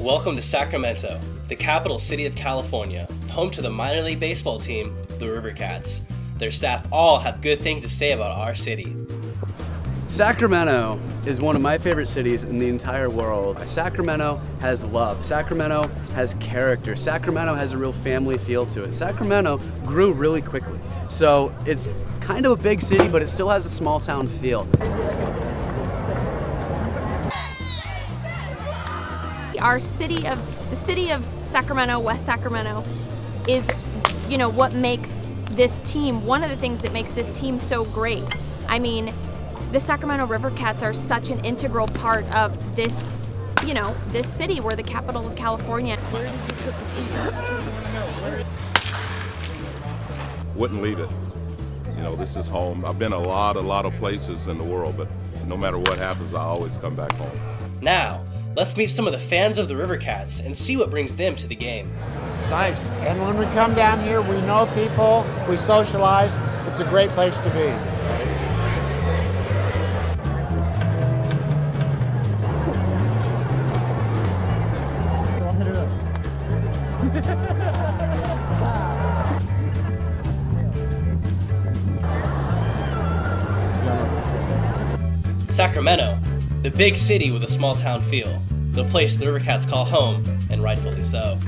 Welcome to Sacramento, the capital city of California, home to the minor league baseball team, the River Cats. Their staff all have good things to say about our city. Sacramento is one of my favorite cities in the entire world. Sacramento has love. Sacramento has character. Sacramento has a real family feel to it. Sacramento grew really quickly. So it's kind of a big city, but it still has a small town feel. The city of Sacramento, West Sacramento, is, what makes this team, one of the things that makes this team so great. I mean, the Sacramento River Cats are such an integral part of this, this city. We're the capital of California. Wouldn't leave it. This is home. I've been a lot of places in the world, but no matter what happens, I always come back home. Now, let's meet some of the fans of the River Cats and see what brings them to the game. It's nice. And when we come down here, we know people, we socialize. It's a great place to be. Sacramento, the big city with a small town feel, the place the River Cats call home, and rightfully so.